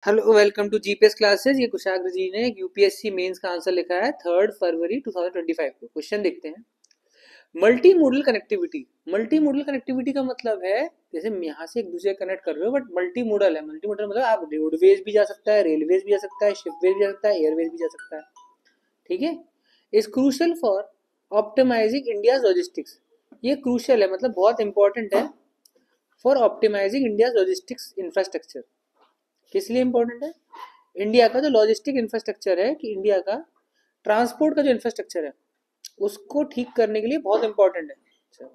Hello welcome to GPS classes. ये कुशाग्र जी ने UPSC mains का आंसर लिखा है 3 फरवरी 2025 को। क्वेश्चन देखते हैं। Multi modal connectivity. Multi modal connectivity का मतलब है जैसे यहाँ से एक दूसरे कनेक्ट कर रहे हो, बट मल्टी मोडल है। मल्टी मोडल मतलब आप रोडवेज भी जा सकता है, रेलवेज भी जा सकता है, शिपवेज भी जा सकता है, एयरवेज भी जा सकता है। ठीक है। Is crucial for optimising India logistics. ये क्रूशल है मतलब बहुत इंपॉर्टेंट है for optimising India logistics infrastructure. किस लिए इंपॉर्टेंट है? इंडिया का जो लॉजिस्टिक इंफ्रास्ट्रक्चर है कि इंडिया का ट्रांसपोर्ट का जो इंफ्रास्ट्रक्चर है उसको ठीक करने के लिए बहुत इंपॉर्टेंट है।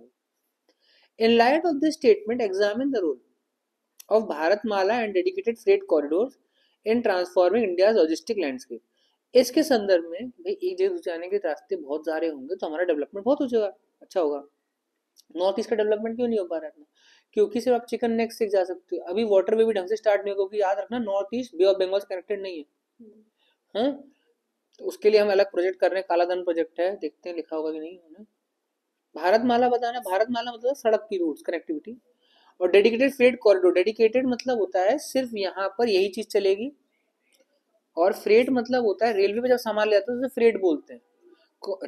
In light of this statement examine the role of Bharatmala and dedicated freight corridor in transforming India logistic landscape. इसके संदर्भ में भाई एक जगह जाने के रास्ते बहुत सारे होंगे तो हमारा डेवलपमेंट बहुत हो जाएगा, अच्छा होगा। नॉर्थ ईस्ट का डेवलपमेंट क्यों नहीं हो पा रहा है? क्योंकि सिर्फ आप चिकन नेक से जा सकते हो, अभी वाटर वे भी ढंग से स्टार्ट नहीं होगा, क्योंकि याद रखना north east bay of Bengal से कनेक्टेड नहीं है। हाँ, तो उसके लिए हम अलग प्रोजेक्ट कर रहे हैं, कालाधन प्रोजेक्ट है, देखते हैं लिखा होगा कि नहीं है। भारतमाला बताना, भारतमाला मतलब सड़क की रूट्स कनेक्टिविटी। और डेडिकेटेड फ्रेट कॉरिडोर, डेडिकेटेड मतलब होता है सिर्फ यहाँ पर यही चीज चलेगी। और फ्रेट मतलब होता है रेलवे पे जब सामान ले जाते हैं तो उसे फ्रेट बोलते हैं।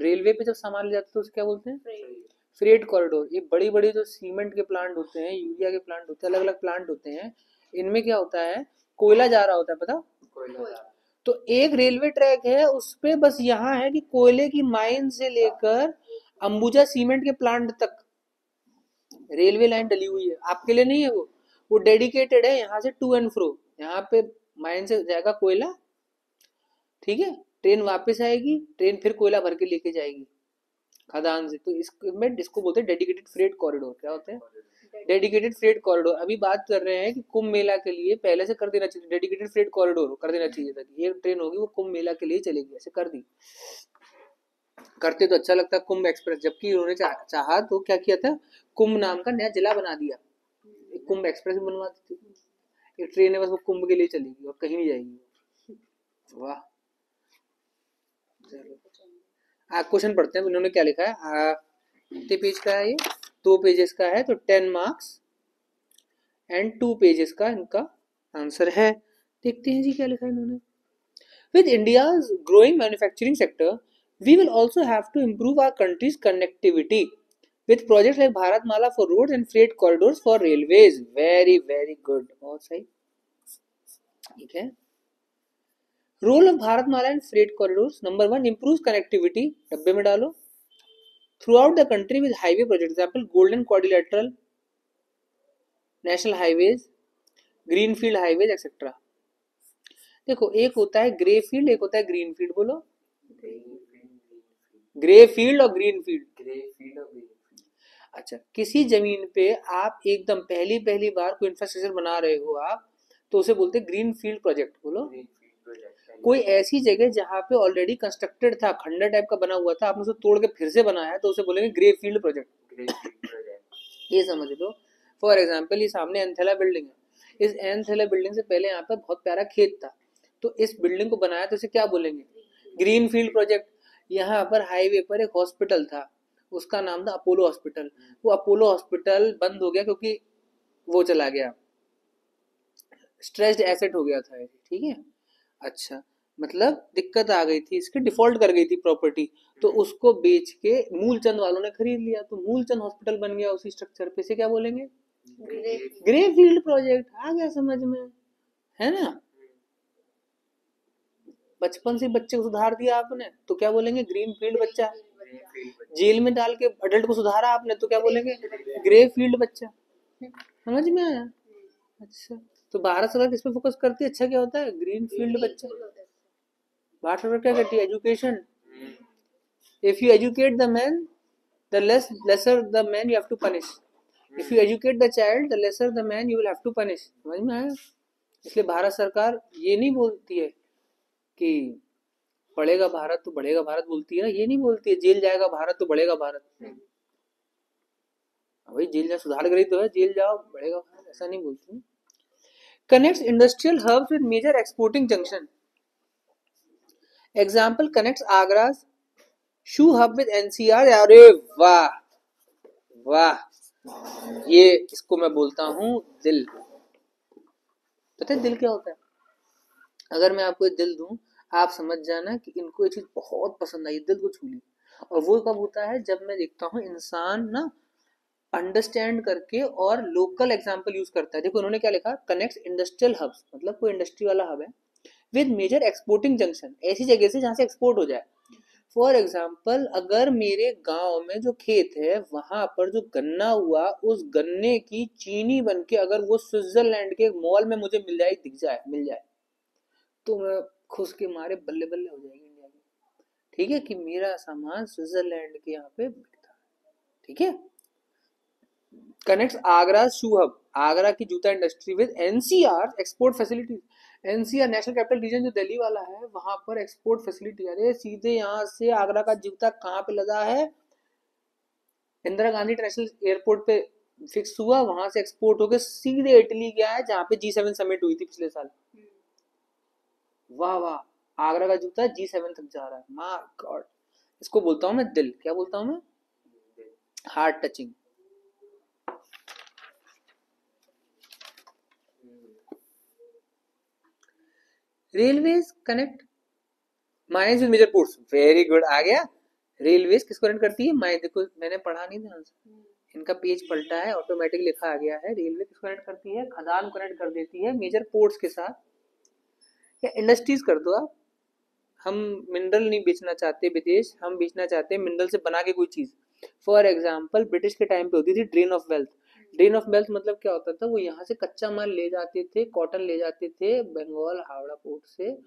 रेलवे पे जब सामान ले जाते हैं तो उसे क्या बोलते हैं? Freight corridor. ये बड़ी बड़ी जो सीमेंट के प्लांट होते हैं, यूरिया के प्लांट होते हैं, अलग अलग प्लांट होते हैं, इनमें क्या होता है, कोयला जा रहा होता है, पता? तो एक रेलवे ट्रैक है उस पे बस यहाँ है कि कोयले की माइन से लेकर अंबुजा सीमेंट के प्लांट तक रेलवे लाइन डली हुई है। आपके लिए नहीं है वो डेडिकेटेड है यहाँ से टू एंड फ्रो। यहाँ पे माइन से जाएगा कोयला, ठीक है, ट्रेन वापस आएगी, ट्रेन फिर कोयला भर के लेके जाएगी खदान से। तो इसको बोलते हैं डेडिकेटेड फ्रेट कॉरिडोर। क्या होते हैं? Dedicated freight corridor. अभी बात कर रहे हैं कि कुंभ मेला के लिए पहले से कर देना चाहिए, डेडिकेटेड फ्रेट कॉरिडोर कर देना चाहिए था कि ये ट्रेन होगी वो कुंभ मेला के लिए चलेगी, ऐसे कर दी। करते तो अच्छा लगता कुंभ एक्सप्रेस, जबकि उन्होंने चाहा तो क्या किया था, कुंभ नाम का नया जिला बना दिया, एक कुंभ एक्सप्रेस बनवा दी थी। ये ट्रेन है बस वो कुंभ के लिए चलेगी और कहीं नहीं जाएगी। वाह। क्वेश्चन पढ़ते हैं इन्होंने क्या लिखा है। कितने पेज का है ये? 2 पेजेस का है, तो 10 मार्क्स एंड 2 पेजेस का इनका आंसर है। देखते हैं जी क्या लिखा है इन्होंने। With India's growing manufacturing sector we will also have to improve our country's connectivity with projects like Bharatmala for roads and freight corridors for railways. Very very good, बहुत सही। ठीक है। Role of Bharatmala and freight corridors. Number 1, improves connectivity, डब्बे में डालो, throughout the country with highway projects, example golden quadrilateral, national highways, greenfield highways etc. देखो एक होता है ग्रे फील्ड, एक होता है ग्रीन फील्ड। बोलो ग्रे फील्ड और ग्रीन फील्ड। अच्छा, किसी जमीन पे आप एकदम पहली पहली बार कोई इंफ्रास्ट्रक्चर बना रहे हो आप, तो उसे बोलते हैं ग्रीन फील्ड प्रोजेक्ट। बोलो कोई ऐसी जगह जहाँ पे ऑलरेडी कंस्ट्रक्टेड था, खंडर टाइप का बना हुआ था, आपने उसे तोड़ के फिर से बनाया, तो उसे बोलेंगे ग्रे फील्ड प्रोजेक्ट। ये समझ लो। फॉर एग्जाम्पल ये सामने एंथेला बिल्डिंग है, इस एंथेला बिल्डिंग से पहले यहाँ पर बहुत प्यारा खेत था, तो इस बिल्डिंग को बनाया तो इसे क्या बोलेंगे? Green field project. यहाँ पर हाईवे पर एक हॉस्पिटल था, उसका नाम था अपोलो हॉस्पिटल। वो अपोलो हॉस्पिटल बंद हो गया क्योंकि वो चला गया, स्ट्रेस्ड एसेट हो गया था, ठीक है। अच्छा, मतलब दिक्कत आ गई थी, इसकी डिफॉल्ट कर गई थी प्रॉपर्टी, तो उसको बेच के मूलचंद वालों ने खरीद लिया, तो मूलचंद हॉस्पिटल बन गया उसी स्ट्रक्चर पे। से क्या बोलेंगे? Grey field project. आ गया समझ में, है ना? बचपन से बच्चे को सुधार दिया आपने तो क्या बोलेंगे? ग्रीन फील्ड बच्चा। जेल में डाल के अडल्ट को सुधारा आपने तो क्या बोलेंगे? ग्रे फील्ड बच्चा। समझ में आया? अच्छा, तो भारत सरकार किस पे फोकस करती है? अच्छा क्या होता है? ग्रीन फील्ड बच्चा। भारत सरकार क्या करती है? Education. If you educate the man, the lesser the man you have to punish. If you educate the child, the lesser the man you will have to punish. समझ में आया? इसलिए भारत सरकार ये नहीं बोलती है कि पढ़ेगा भारत तो बढ़ेगा भारत, बोलती है ना, ये नहीं बोलती है जेल जाएगा भारत तो बढ़ेगा भारत। भाई जेल जा सुधार करी तो है, जेल जाओ बढ़ेगा भारत, ऐसा नहीं बोलती। Connects industrial hubs with major exporting junction. Example connects Agra shoe hub with NCR. अरे वाह वाह, ये इसको मैं बोलता हूँ दिल। पता है दिल क्या होता है? अगर मैं आपको ये दिल दूं, आप समझ जाना कि इनको ये चीज बहुत पसंद आई, दिल को छू ली। और वो कब होता है, जब मैं देखता हूँ इंसान ना अंडरस्टैंड करके और लोकल एग्जाम्पल यूज करता है। देखो उन्होंने क्या लिखा, कनेक्ट इंडस्ट्रियल हब्स, मतलब कोई इंडस्ट्री वाला हब है विद मेजर एक्सपोर्टिंग जंक्शन, ऐसी जगह से जहां से एक्सपोर्ट हो जाए। फॉर एग्जाम्पल, अगर मेरे गांव में जो खेत है वहां पर जो गन्ना हुआ, उस गन्ने की चीनी बन के अगर वो स्विट्जरलैंड के मॉल में मुझे मिल जाए, दिख जाए, मिल जाए, तो मैं खुश के मारे बल्ले बल्ले हो जाएगी इंडिया की। ठीक है, कि मेरा सामान स्विट्जरलैंड के यहाँ पे बिकता है। ठीक है। Connects Agra shoe hub, Agra की जूता industry with NCR export facilities. NCR national capital region जो दिल्ली वाला है, वहां पर एक्सपोर्ट फैसिलिटी, अरे सीधे यहाँ से आगरा का जूता कहाँ पे लगा है, इंदिरा गांधी इंटरनेशनल एयरपोर्ट पे फिक्स हुआ, वहां से एक्सपोर्ट होकर सीधे इटली गया है, जहाँ पे G7 समिट हुई थी पिछले साल। वाह वाह, आगरा का जूता G7 तक जा रहा है, माय गॉड। इसको बोलता हूँ मैं दिल, क्या बोलता हूँ मैं, heart touching. Railways connect mines with major ports, very good, आ गया। रेलवेज किसको कनेक्ट करती है, माइंस, देखो मैंने पढ़ा नहीं ध्यान से, इनका पेज पलटा है, ऑटोमेटिक लिखा आ गया है। रेलवे किसको कनेक्ट करती है, खदान कनेक्ट कर देती है मेजर पोर्ट्स के साथ, या इंडस्ट्रीज कर दो आप। हम मिनरल नहीं बेचना चाहते विदेश, हम बेचना चाहते हैं मिनरल से बना के कोई चीज। फॉर एग्जाम्पल, ब्रिटिश के टाइम पे होती थी drain of wealth. Drain of wealth मतलब क्या होता था, वो यहाँ से कच्चा माल ले जाते थे, कॉटन ले जाते थे बंगाल हावड़ा पोर्ट से,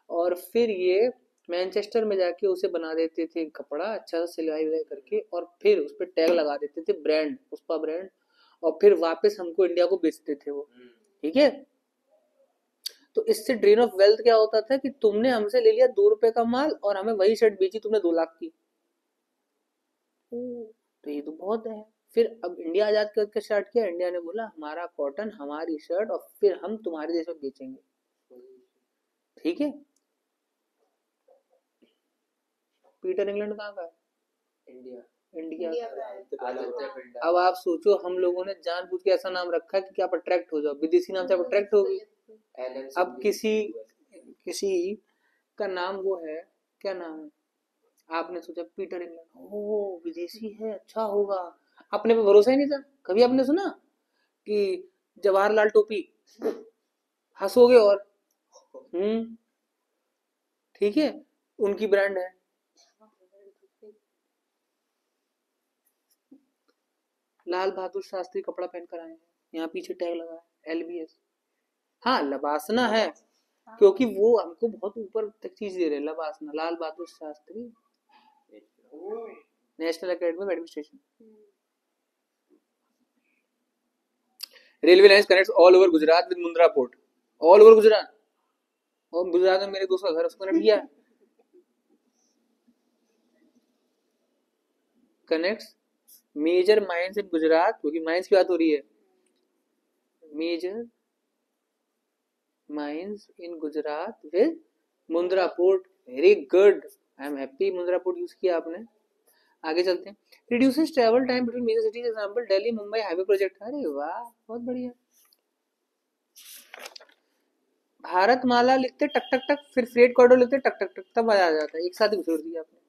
और फिर ये मैनचेस्टर में जाके उसे बना देते थे कपड़ा, अच्छा सा सिलाई विलाई करके, और फिर उस पर टैग लगा देते थे ब्रांड, पुष्पा ब्रांड, और फिर वापस हमको इंडिया को बेचते थे वो। ठीक है। तो इससे ड्रेन ऑफ वेल्थ क्या होता था कि तुमने हमसे ले लिया 2 रुपए का माल और हमें वही शर्ट बेची तुमने 2 लाख की। तो ये तो बहुत है। फिर अब इंडिया आजाद करके स्टार्ट किया, इंडिया ने बोला हमारा कॉटन हमारी शर्ट, और फिर हम तुम्हारे देश में बेचेंगे। ठीक है। पीटर इंग्लैंड कहाँ का है, इंडिया का। अब आप सोचो, हम लोगों ने जानबूझ के ऐसा नाम रखा है कि आप अट्रैक्ट हो जाओ, विदेशी नाम से आप अट्रैक्ट हो गए। अब किसी किसी का नाम वो है, क्या नाम है, आपने सोचा पीटर इंग्लैंड, ओ विदेशी है, अच्छा होगा, अपने पे भरोसा ही नहीं था। कभी आपने सुना कि जवाहरलाल टोपी, हंसोगे। और ठीक है, उनकी ब्रांड है। लाल बहादुर शास्त्री कपड़ा पहन कर आए हैं, यहाँ पीछे टैग लगा है LBS। हाँ लबासना है, क्योंकि वो हमको बहुत ऊपर तक चीज दे रहे हैं, LBSNAA, Lal Bahadur Shastri National Academy of Administration. Railway lines connects all over Gujarat with Mundra port, all over Gujarat, और गुजरात में मेरे दोस्त का घर, उसको कनेक्ट किया। Connects major mines in Gujarat, क्योंकि माइंस की बात हो रही है, major mines in Gujarat with Mundra port. Very good, I am happy Mundra port use किया आपने। आगे चलते हैं। Reduces travel time between major cities, example Delhi Mumbai highway project. अरे वाह, बहुत बढ़िया। भारत माला लिखते टक टक टक, फिर फ्रेट कॉरिडोर लिखते टक टक टक, तब मजा आ जाता है, एक साथ ही घुसेड़ दिया आपने।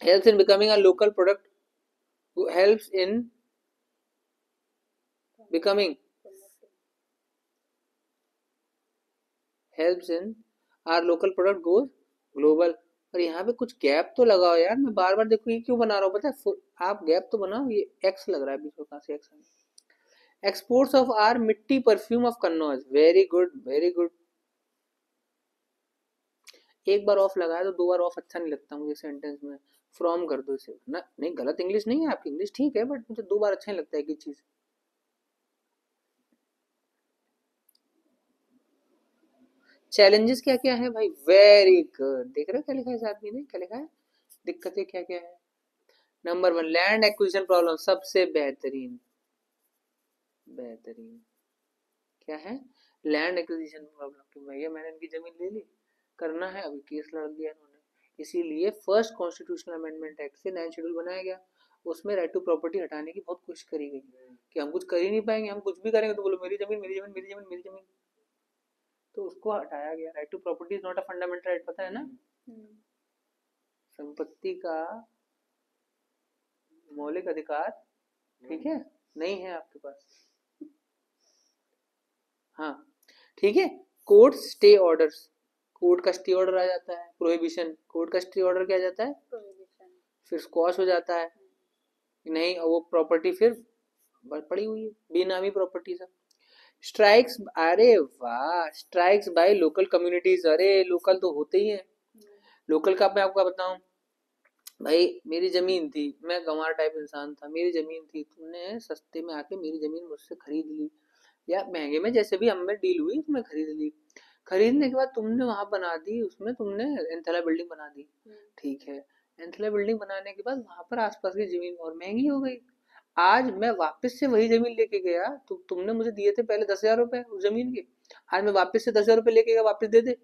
Helps in becoming a local product, helps in becoming, helps in are local product goes global. और यहाँ पे कुछ गैप तो लगाओ यार, मैं बार बार देखो ये क्यों बना रहा हूँ पता है, आप गैप तो बनाओ, ये एक्स लग रहा है बीच में, कहाँ से एक्स है। एक्सपोर्ट्स ऑफ आर मिट्टी perfume of Kannauj, very good very good. एक बार ऑफ लगाया तो 2 बार ऑफ अच्छा नहीं लगता मुझे सेंटेंस में, फ्रॉम कर दो इसे ना। नहीं गलत इंग्लिश नहीं है आपकी, इंग्लिश ठीक है, बट मुझे 2 बार अच्छा नहीं लगता है कि चीज। चैलेंजेस क्या क्या है भाई, वेरी गुड, देख रहे हो क्या लिखा है इस आदमी ने, क्या लिखा है, दिक्कतें क्या क्या है। नंबर 1 लैंड एक्विजिशन प्रॉब्लम, सबसे बेहतरीन, बेहतरीन क्या है, लैंड एक्विजिशन प्रॉब्लम, कि भैया मैंने इनकी जमीन ले ली, करना है, अभी केस लड़ दिया इन्होंने, इसीलिए फर्स्ट कॉन्स्टिट्यूशनल अमेंडमेंट एक्ट से 9 शेड्यूल बनाया गया, उसमें राइट टू प्रॉपर्टी हटाने की बहुत कोशिश करी गई कि हम कुछ कर ही नहीं पाएंगे, हम कुछ भी करेंगे तो बोलो मेरी जमीन मेरी जमीन मेरी जमीन मेरी जमीन। तो उसको हटाया गया। Right to property is not a fundamental right, पता है ना? संपत्ति का मौलिक अधिकार, ठीक है, नहीं है आपके पास। हाँ ठीक है। कोर्ट स्टे ऑर्डर्स, कोर्ट का स्टे ऑर्डर आ जाता है। प्रोहिबिशन, कोर्ट का स्टे ऑर्डर क्या आ जाता है? प्रोहिबिशन। फिर स्क्वॉश हो जाता है, नहीं वो प्रॉपर्टी फिर पड़ी हुई है, बेनामी प्रॉपर्टी सब। स्ट्राइक्स, अरे वाह, स्ट्राइक्स बाय लोकल कम्युनिटीज, अरे लोकल तो होते ही हैं। लोकल का मैं आपको बताऊं भाई, मेरी जमीन थी, मैं गंवार टाइप इंसान था, मेरी जमीन थी, तुमने सस्ते में आके मेरी जमीन मुझसे खरीद ली, या महंगे में जैसे भी हमें डील हुई उसमें खरीद ली। खरीदने के बाद तुमने वहां बना दी, उसमें तुमने एंथेला बिल्डिंग बना दी, ठीक है। एंथेला बिल्डिंग बनाने के बाद वहां पर आसपास की जमीन और महंगी हो गई। आज मैं वापस से वही जमीन लेके गया, तो तुमने मुझे दिए थे पहले 10,000 रुपए उस जमीन के, आज मैं वापस से 10,000 रुपए लेके गया, वापस दे दे।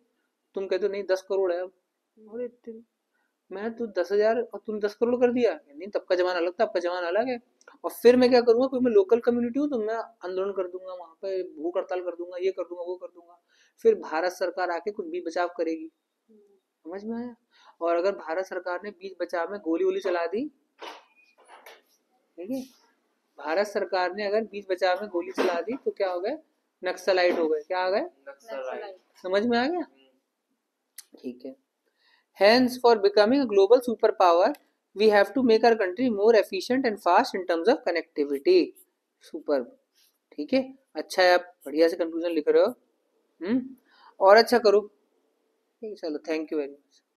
तुम कहते हो नहीं 10 करोड़ है अब। अरे मैं तो 10,000 और तुम 10 करोड़ कर दिया, नहीं तब का जमाना अलग था, अब का जमाना अलग है। और फिर मैं क्या करूंगा, क्योंकि मैं लोकल कम्युनिटी हूँ तो मैं आंदोलन कर दूंगा, वहां पे भूख हड़ताल कर दूंगा, ये कर दूंगा वो कर दूंगा। फिर भारत सरकार आके कुछ बीच बचाव करेगी, समझ में आया? और अगर भारत सरकार ने बीच बचाव में गोली वोली चला दी, ठीक है, भारत सरकार ने अगर बीच बचाव में गोली चला दी तो क्या हो गए? नक्सलाइट हो गए। क्या आ गए? नक्सलाइट। समझ में आ गया? ठीक है। Hence, for becoming a global superpower, we have to make our country more efficient and fast in terms of connectivity. Superb. ठीक है, अच्छा है, आप बढ़िया से कंक्लूजन लिख रहे हो। और अच्छा करो। चलो, थैंक यू वेरी मच।